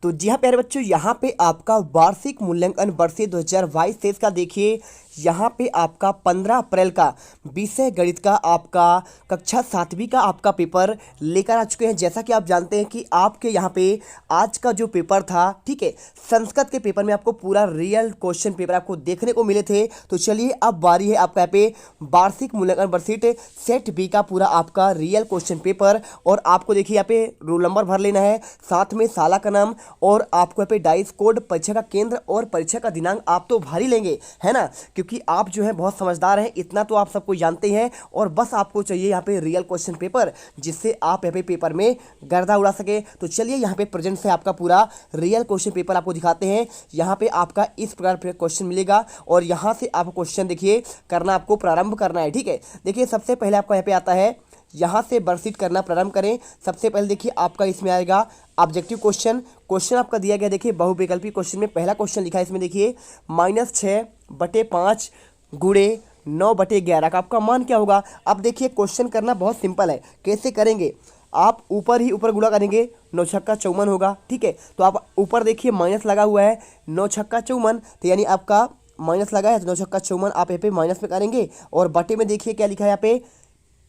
तो जी हाँ प्यारे बच्चों, यहाँ पे आपका वार्षिक मूल्यांकन वर्ष 2022-23 का देखिए, यहाँ पे आपका 15 अप्रैल का विषय गणित का आपका कक्षा 7वीं का आपका पेपर लेकर आ चुके हैं। जैसा कि आप जानते हैं कि आपके यहाँ पे आज का जो पेपर था, ठीक है, संस्कृत के पेपर में आपको पूरा रियल क्वेश्चन पेपर आपको देखने को मिले थे। तो चलिए अब बारी है आपका यहाँ पे वार्षिक मूल्यांकन वर्षीट सेट बी का पूरा आपका रियल क्वेश्चन पेपर। और आपको देखिए यहाँ पे रोल नंबर भर लेना है, साथ में साला का नाम, और आपको यहाँ पे डाइस कोड, परीक्षा का केंद्र और परीक्षा का दिनांक आप तो भर ही लेंगे, है ना, क्योंकि आप जो है बहुत समझदार हैं, इतना तो आप सबको जानते हैं। और बस आपको चाहिए यहाँ पे रियल क्वेश्चन पेपर, जिससे आप यहाँ पे पेपर में गर्दा उड़ा सके। तो चलिए यहाँ पे प्रेजेंट से आपका पूरा रियल क्वेश्चन पेपर आपको दिखाते हैं। यहाँ पे आपका इस प्रकार क्वेश्चन मिलेगा और यहाँ से आप क्वेश्चन देखिए करना, आपको प्रारंभ करना है, ठीक है। देखिए सबसे पहले आपका यहाँ पे आता है, यहाँ से वर्षित करना प्रारंभ करें। सबसे पहले देखिए आपका इसमें आएगा ऑब्जेक्टिव क्वेश्चन। क्वेश्चन आपका दिया गया, देखिए बहुविकल्पी क्वेश्चन में पहला क्वेश्चन लिखा है इसमें, देखिए -6/5 गुणे 9/11 का आपका मान क्या होगा। अब देखिए क्वेश्चन करना बहुत सिंपल है, कैसे करेंगे, आप ऊपर ही ऊपर गुणा करेंगे, 9 छक्का 54 होगा, ठीक है। तो आप ऊपर देखिए माइनस लगा हुआ है, 9 छक्का 54, तो यानी आपका माइनस लगा है, तो 9 छक्का 54 आप यहाँ पे माइनस में करेंगे। और बटे में देखिए क्या लिखा है यहाँ पे,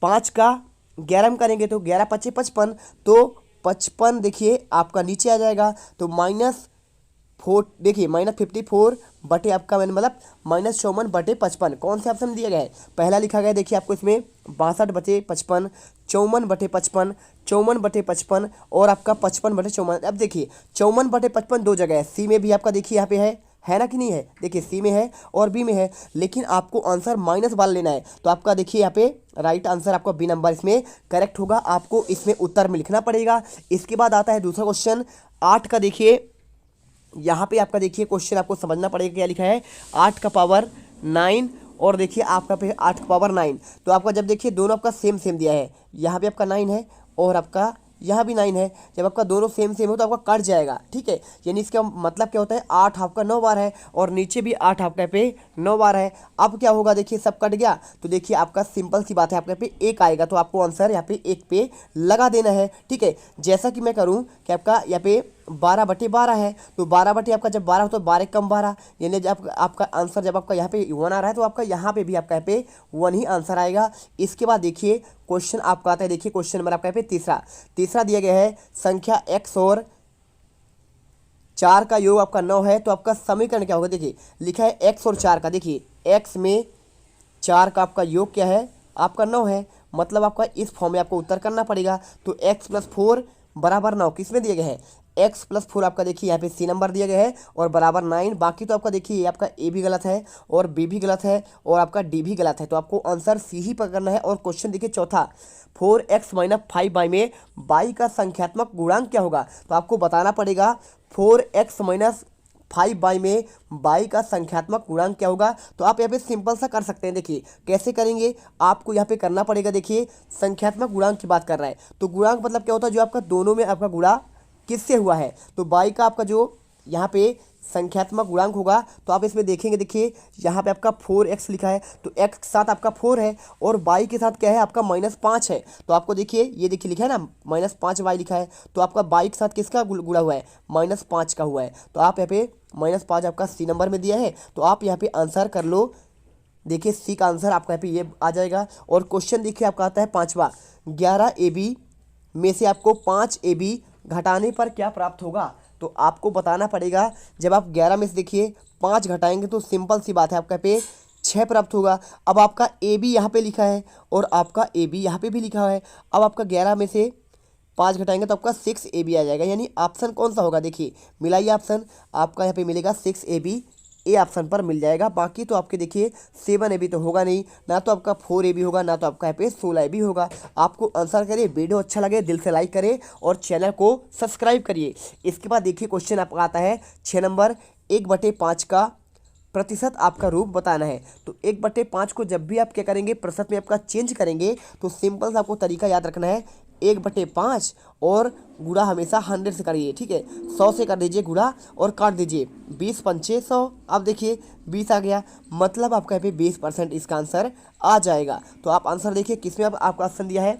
5 का 11 में करेंगे तो 11 × 5 = 55, तो 55 देखिए आपका नीचे आ जाएगा। तो -4 देखिए -54 बटे आपका मतलब -54/55 कौन से ऑप्शन दिया गया है, पहला लिखा गया है। देखिए आपको इसमें 62/55, 54/55, 54/55 और आपका 55/54। अब देखिए 54/55 दो जगह है, सी में भी आपका देखिए यहाँ पे है ना कि नहीं है, देखिए सी में है और बी में है, लेकिन आपको आंसर माइनस वाला लेना है। तो आपका देखिए यहाँ पे राइट आंसर आपका बी नंबर इसमें करेक्ट होगा, आपको इसमें उत्तर में लिखना पड़ेगा। इसके बाद आता है दूसरा क्वेश्चन 8 का। देखिए यहाँ पे आपका देखिए क्वेश्चन आपको समझना पड़ेगा, क्या लिखा है, 8 का पावर 9 और देखिए आपका पे 8 का पावर 9। तो आपका जब देखिए दोनों आपका सेम सेम दिया है, यहाँ पे आपका 9 है और आपका यहाँ भी 9 है, जब आपका दोनों सेम सेम हो तो आपका कट जाएगा, ठीक है। यानी इसका मतलब क्या होता है, 8 आपका 9 बार है और नीचे भी 8 आपका पे 9 बार है। अब क्या होगा, देखिए सब कट गया, तो देखिए आपका सिंपल सी बात है, आपके पे 1 आएगा, तो आपको आंसर यहाँ पे 1 पे लगा देना है, ठीक है। जैसा कि मैं करूँ कि आपका यहाँ पे 12/12 है, तो 12 आपका जब 12 हो तो 12 कम 12, यानी जब आपका आंसर जब आपका यहाँ पे 1 आ रहा है तो आपका यहाँ पे भी आपका यहाँ पे 1 ही आंसर आएगा। इसके बाद देखिए क्वेश्चन आपका आता है, देखिए क्वेश्चन नंबर आपका यहाँ पे तीसरा दिया गया है, संख्या x और 4 का योग आपका 9 है, तो आपका समीकरण क्या होगा। देखिए लिखा है x और 4 का, देखिए x में 4 का आपका योग क्या है, आपका 9 है, मतलब आपका इस फॉर्म में आपको उत्तर करना पड़ेगा। तो x + 4 = 9 किसमें दिया गया है, x + 4 आपका देखिए यहाँ पे सी नंबर दिया गया है और बराबर 9। बाकी तो आपका देखिए ये आपका ए भी गलत है और बी भी गलत है और आपका डी भी गलत है, तो आपको आंसर सी ही पकड़ना है। और क्वेश्चन देखिए चौथा, 4x - 5y में y का संख्यात्मक गुणांक क्या होगा। तो आपको बताना पड़ेगा 4x - 5y में y का संख्यात्मक गुणांक क्या होगा। तो आप यहाँ पे सिंपल सा कर सकते हैं, देखिए कैसे करेंगे, आपको यहाँ पे करना पड़ेगा, देखिए संख्यात्मक गुणांक की बात कर रहा है, तो गुणांक मतलब क्या होता है, जो आपका दोनों में आपका गुणा किससे हुआ है। तो y का आपका जो यहाँ पे संख्यात्मक गुणांक होगा, तो आप इसमें देखेंगे, देखिए यहाँ पे आपका 4x लिखा है, तो x के साथ आपका 4 है और y के साथ क्या है, आपका -5 है। तो आपको देखिए ये देखिए लिखा है ना -5y लिखा है, तो आपका y के साथ किसका गुणा हुआ है, -5 का हुआ है। तो आप यहाँ पे -5 आपका सी नंबर में दिया है, तो आप यहाँ पे आंसर कर लो। देखिए सी का आंसर आपका यहाँ पे ये आ जाएगा। और क्वेश्चन देखिए आपका आता है पाँचवा, 11ab में से आपको 5ab घटाने पर क्या प्राप्त होगा। तो आपको बताना पड़ेगा, जब आप 11 में से देखिए 5 घटाएंगे तो सिंपल सी बात है, आपका पे 6 प्राप्त होगा। अब आपका ए बी यहाँ पे लिखा है और आपका ए बी यहाँ पे भी लिखा है। अब आपका 11 में से 5 घटाएंगे तो आपका 6ab आ जाएगा, यानी ऑप्शन कौन सा होगा, देखिए मिलाइए ऑप्शन, आपका यहाँ पे मिलेगा 6ab, ए ऑप्शन पर मिल जाएगा। बाकी तो आपके देखिए 7ab तो होगा नहीं, ना तो आपका 4ab होगा, ना तो आपका यहाँ पे 16ab होगा। आपको आंसर करिए, वीडियो अच्छा लगे दिल से लाइक करें और चैनल को सब्सक्राइब करिए। इसके बाद देखिए क्वेश्चन आपका आता है 6 नंबर, 1/5 का प्रतिशत आपका रूप बताना है। तो 1/5 को जब भी आप क्या करेंगे, प्रतिशत में आपका चेंज करेंगे, तो सिंपल सा आपको तरीका याद रखना है, 1/5 और गुणा हमेशा 100 से करिए, ठीक है। 100 से कर दीजिए गुणा और काट दीजिए, 20 × 5 = 100। अब देखिए 20 आ गया, मतलब आपका यहाँ पे 20% इसका आंसर आ जाएगा। तो आप आंसर देखिए किसमें आपका ऑप्शन दिया है,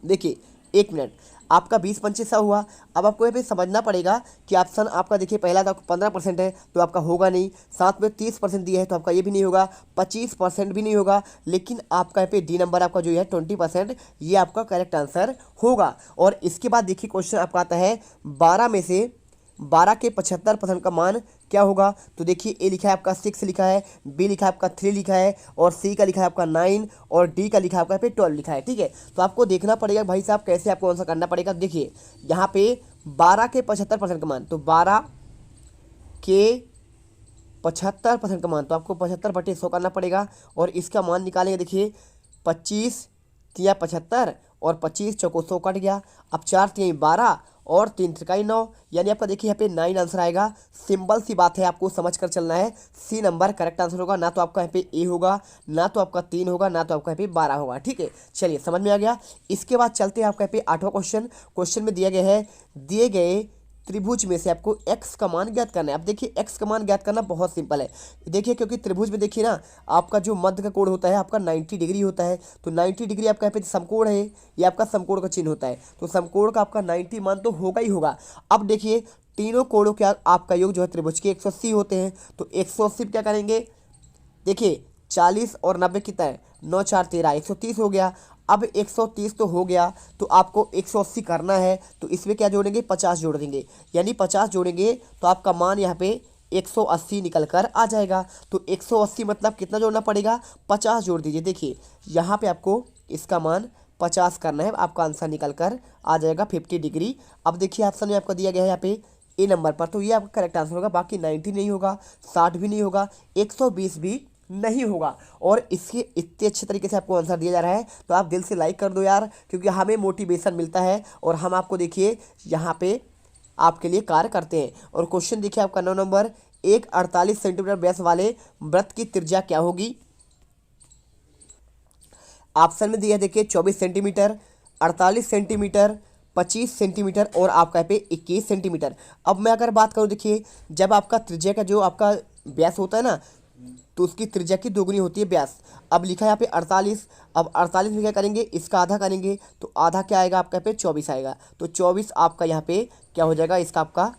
देखिए 1 मिनट, आपका 20 100 हुआ। अब आपको यहाँ पे समझना पड़ेगा कि ऑप्शन आपका देखिए पहला था 15% है तो आपका होगा नहीं, साथ में 30% दिया है तो आपका ये भी नहीं होगा, 25% भी नहीं होगा, लेकिन आपका यहाँ पे डी नंबर आपका जो है 20%, ये आपका करेक्ट आंसर होगा। और इसके बाद देखिए क्वेश्चन आपका आता है 12 में से 12 के 75% का मान क्या होगा। तो देखिए ए लिखा है आपका 6 लिखा है, बी लिखा है आपका 3 लिखा है, और सी का लिखा है आपका 9, और डी का लिखा है आपका पे 12 लिखा है। ठीक है, तो आपको देखना पड़ेगा भाई साहब कैसे आपको आंसर करना पड़ेगा। देखिए यहाँ पे 12 के 75% का मान, तो 12 के 75% का मान, तो आपको 75/100 करना पड़ेगा, और इसका मान निकालेंगे। देखिए 25 तिया 75, और 25 चौको 100 कट गया। अब 4 तिया 12, और 3 त्रिकाई 9, यानी आपका देखिए यहाँ पे 9 आंसर आएगा। सिंपल सी बात है, आपको समझ कर चलना है। सी नंबर करेक्ट आंसर होगा, ना तो आपका यहाँ पे ए होगा, ना तो आपका 3 होगा, ना तो आपका यहाँ पे 12 होगा। ठीक है, चलिए समझ में आ गया। इसके बाद चलते हैं आपका यहाँ पे 8वां क्वेश्चन में दिया गया है, दिए गए त्रिभुज में से आपको x का मान ज्ञात करना है। अब देखिए x का मान ज्ञात करना बहुत सिंपल है। देखिए क्योंकि त्रिभुज में देखिए ना, आपका जो मध्य का कोण होता है आपका 90 डिग्री होता है, तो 90 डिग्री आपका यहाँ पे समकोण है, ये आपका समकोण का चिन्ह होता है, तो समकोण का आपका 90 मान तो होगा ही होगा। अब देखिए तीनों कोणों के आपका योग जो है त्रिभुज के 180 होते हैं, तो 180 क्या करेंगे, देखिए 40 और 90 कितना है, 9 4 13, 130 हो गया। अब 130 तो हो गया, तो आपको 180 करना है, तो इसमें क्या जोड़ेंगे, 50 जोड़ देंगे, यानी 50 जोड़ेंगे तो आपका मान यहाँ पे 180 निकल कर आ जाएगा। तो 180 मतलब कितना जोड़ना पड़ेगा, 50 जोड़ दीजिए। देखिए यहाँ पे आपको इसका मान 50 करना है, आपका आंसर निकल कर आ जाएगा 50 डिग्री। अब देखिए ऑप्शन में आपको दिया गया है यहाँ पे ए नंबर पर, तो ये आपका करेक्ट आंसर होगा। बाकी 90 नहीं होगा, 60 भी नहीं होगा, 120 भी नहीं होगा। और इसके इतने अच्छे तरीके से आपको आंसर दिया जा रहा है, तो आप दिल से लाइक कर दो यार, क्योंकि हमें मोटिवेशन मिलता है, और हम आपको देखिए यहाँ पे आपके लिए कार्य करते हैं। और क्वेश्चन देखिए आपका 9 नंबर, एक 48 सेंटीमीटर व्यास वाले वृत्त की त्रिज्या क्या होगी। ऑप्शन में दिया है देखिए 24 सेंटीमीटर, 48 सेंटीमीटर, 25 सेंटीमीटर, और आपका यहाँ पे 21 सेंटीमीटर। अब मैं अगर बात करूँ, देखिए जब आपका त्रिज्या का जो आपका व्यास होता है ना, तो उसकी त्रिज्या की दोगुनी होती है व्यास। अब लिखा है यहाँ पे 48, अब 48 में क्या करेंगे, इसका आधा करेंगे, तो आधा क्या आएगा आपका यहाँ पे 24 आएगा, तो 24 आपका यहाँ पे क्या हो जाएगा, इसका आपका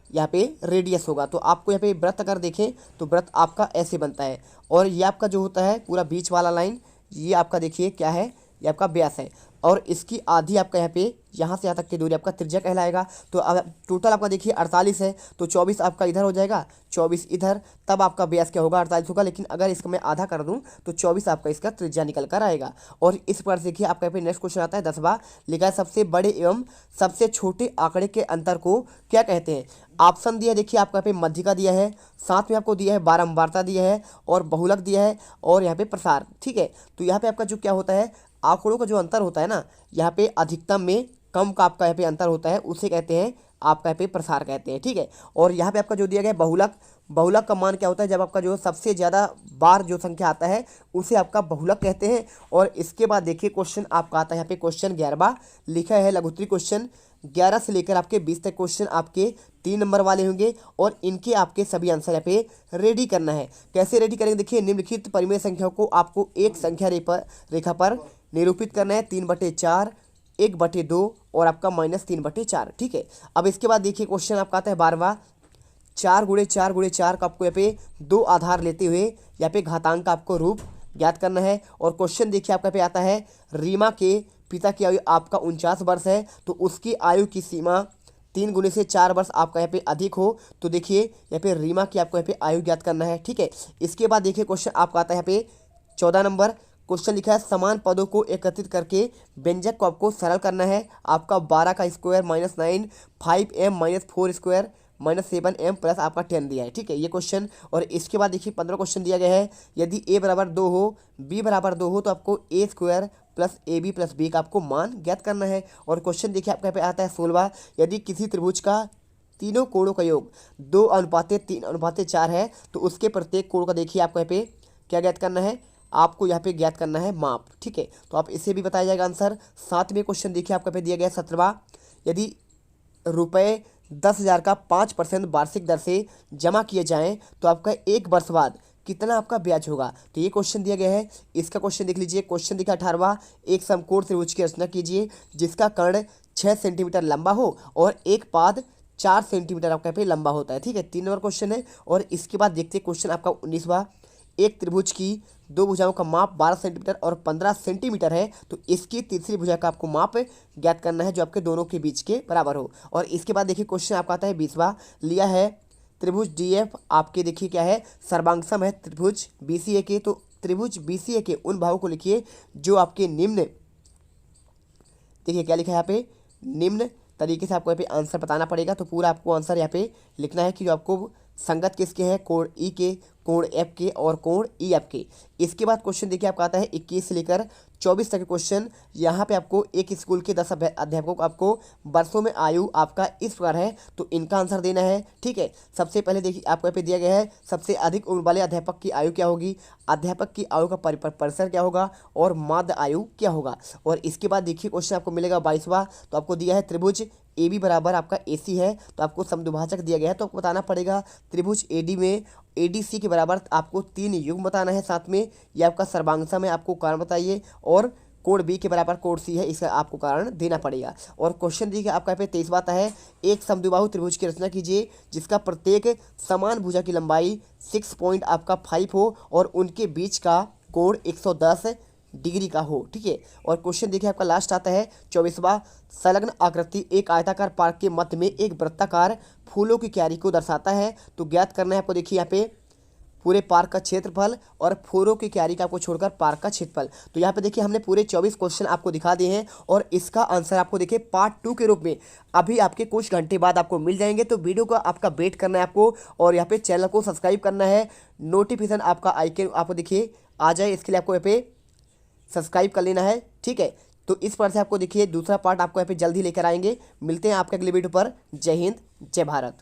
यहाँ पे रेडियस होगा। तो आपको यहाँ पे वृत्त अगर देखें तो वृत्त आपका ऐसे बनता है, और ये आपका जो होता है पूरा बीच वाला लाइन, ये आपका देखिए क्या है, ये आपका व्यास है, और इसकी आधी आपका यहाँ पे यहाँ से यहाँ तक की दूरी आपका त्रिज्या कहलाएगा। तो अब टोटल आपका देखिए 48 है, तो 24 आपका इधर हो जाएगा, 24 इधर, तब आपका व्यास क्या होगा, 48 होगा। लेकिन अगर इसको मैं आधा कर दूं तो 24 आपका इसका त्रिज्या निकल कर आएगा। और इस पर देखिए आपका यहाँ पे नेक्स्ट क्वेश्चन आता है 10वां, लिखा है सबसे बड़े एवं सबसे छोटे आंकड़े के अंतर को क्या कहते हैं। ऑप्शन दिया है देखिए आपका यहाँ पे मध्यिका दिया है, साथ में आपको दिया है बारंबारता दिया है, और बहुलक दिया है, और यहाँ पे प्रसार। ठीक है, तो यहाँ पे आपका जो क्या होता है, आंकड़ों का जो अंतर होता है ना, यहाँ पे अधिकतम में कम का आपका यहाँ पे अंतर होता है, उसे कहते हैं आपका यहाँ पे प्रसार कहते हैं। ठीक है, और यहाँ पे आपका जो दिया गया है बहुलक, बहुलक का मान क्या होता है, जब आपका जो सबसे ज़्यादा बार जो संख्या आता है उसे आपका बहुलक कहते हैं। और इसके बाद देखिए क्वेश्चन आपका आता है यहाँ पे क्वेश्चन 11वां, लिखा है लघुत्तरी क्वेश्चन। 11 से लेकर आपके 20 तक क्वेश्चन आपके 3 नंबर वाले होंगे, और इनके आपके सभी आंसर यहाँ पे रेडी करना है। कैसे रेडी करेंगे, देखिए निम्नलिखित परिमेय संख्याओं को आपको एक संख्या रेखा पर निरूपित करना है, 3/4, 1/2, और आपका -3/4। ठीक है, अब इसके बाद देखिए क्वेश्चन आपका आता है 12वां, 4×4×4 का आपको यहाँ पे 2 आधार लेते हुए यहाँ पे घातांक का आपको रूप ज्ञात करना है। और क्वेश्चन देखिए आपका पे आता है, रीमा के पिता की आयु आपका 49 वर्ष है, तो उसकी आयु की सीमा 3 गुने से 4 वर्ष आपका यहाँ पे अधिक हो। तो देखिए यहाँ पे रीमा की आपको यहाँ पे आयु ज्ञात करना है। ठीक है, इसके बाद देखिए क्वेश्चन आपका आता है यहाँ पे 14 नंबर, क्वेश्चन लिखा है समान पदों को एकत्रित करके व्यंजक को आपको सरल करना है। आपका 12 का square -9, 5m -4 square -7m plus आपका 10 दिया है। ठीक है, ये क्वेश्चन। और इसके बाद देखिए 15 क्वेश्चन दिया गया है, यदि a बराबर 2 हो, b बराबर 2 हो, तो आपको a square plus AB plus B का आपको मान ज्ञात करना है। और क्वेश्चन देखिए आपका यहाँ पे आता है 16वां, यदि किसी त्रिभुज का तीनों कोणों का योग 2:3:4 है, तो उसके प्रत्येक कोण का देखिए आपको यहाँ पे क्या ज्ञात करना है, आपको यहाँ पे ज्ञात करना है माप। ठीक है, तो आप इसे भी बताया जाएगा आंसर। साथ में क्वेश्चन देखिए आपका पे दिया गया 17वां, यदि रुपये 10,000 का 5% वार्षिक दर से जमा किए जाएं तो आपका 1 वर्ष बाद कितना आपका ब्याज होगा। तो ये क्वेश्चन दिया गया है, इसका क्वेश्चन देख लीजिए। क्वेश्चन दिखा 18वां, एक समकोण त्रिभुज की रचना कीजिए जिसका कर्ण 6 सेंटीमीटर लंबा हो और एक पाद 4 सेंटीमीटर आपका यहाँ पे लंबा होता है। ठीक है, 3 नंबर क्वेश्चन है। और इसके बाद देखते हैं क्वेश्चन आपका 19वां। एक त्रिभुज की दो भुजाओं का माप 12 सेंटीमीटर और 15 सेंटीमीटर है, तो इसकी तीसरी भुजा का आपको माप ज्ञात करना है जो आपके दोनों के बीच के बराबर हो। और इसके बाद देखिए क्वेश्चन आपका आता है 20वां। लिया है त्रिभुज डीएफ आपके देखिए क्या है, सर्वांगसम है त्रिभुज बीसीए के। तो त्रिभुज बीसीए के उन भावों को लिखिए जो आपके निम्न, देखिए क्या लिखा है यहाँ पे, निम्न तरीके से आपको यहाँ पे आंसर बताना पड़ेगा। तो पूरा आपको आंसर यहाँ पे लिखना है कि जो आपको संगत किसके हैं, कोण ई के, कोण एफ के और कोण ई एफ के। इसके बाद क्वेश्चन देखिए आपका आता है 21 से लेकर 24 तक के क्वेश्चन। यहाँ पे आपको एक स्कूल के 10 अध्यापकों को आपको वर्षों में आयु आपका इस प्रकार है, तो इनका आंसर देना है। ठीक है, सबसे पहले देखिए आपको यहाँ पे दिया गया है सबसे अधिक उम्र वाले अध्यापक की आयु क्या होगी, अध्यापक की आयु का परिसर क्या होगा और माध्य आयु क्या होगा। और इसके बाद देखिए क्वेश्चन आपको मिलेगा 22वां। तो आपको दिया है त्रिभुज ए बी बराबर आपका ए सी है, तो आपको समद्विभाजक दिया गया है। तो आपको बताना पड़ेगा त्रिभुज ए डी में ए डी सी के बराबर आपको 3 युग्म बताना है। साथ में ये आपका सर्वांगसम है, आपको कारण बताइए। और कोण बी के बराबर कोण सी है, इसका आपको कारण देना पड़ेगा। और क्वेश्चन देखिए आपका यहाँ पे 23वां आता है। एक समद्विबाहु त्रिभुज की रचना कीजिए जिसका प्रत्येक समान भुजा की लंबाई 6 पॉइंट आपका 5 हो और उनके बीच का कोण 110 डिग्री का हो। ठीक है, और क्वेश्चन देखिए आपका लास्ट आता है 24वां। संलग्न आकृति एक आयताकार पार्क के मध्य में एक वृत्ताकार फूलों की क्यारी को दर्शाता है, तो ज्ञात करना है आपको। देखिए यहाँ पे पूरे पार्क का क्षेत्रफल और फूलों की क्यारी का आपको छोड़कर पार्क का क्षेत्रफल। तो यहाँ पे देखिए हमने पूरे 24 क्वेश्चन आपको दिखा दिए हैं और इसका आंसर आपको देखिए पार्ट 2 के रूप में अभी आपके कुछ घंटे बाद आपको मिल जाएंगे। तो वीडियो का आपका वेट करना है आपको और यहाँ पे चैनल को सब्सक्राइब करना है। नोटिफिकेशन आपका आइकन आपको देखिए आ जाए, इसके लिए आपको यहाँ पे सब्सक्राइब कर लेना है। ठीक है, तो इस पर से आपको देखिए दूसरा पार्ट आपको यहाँ पे जल्दी लेकर आएंगे। मिलते हैं आपके अगले वीडियो पर। जय हिंद, जय भारत।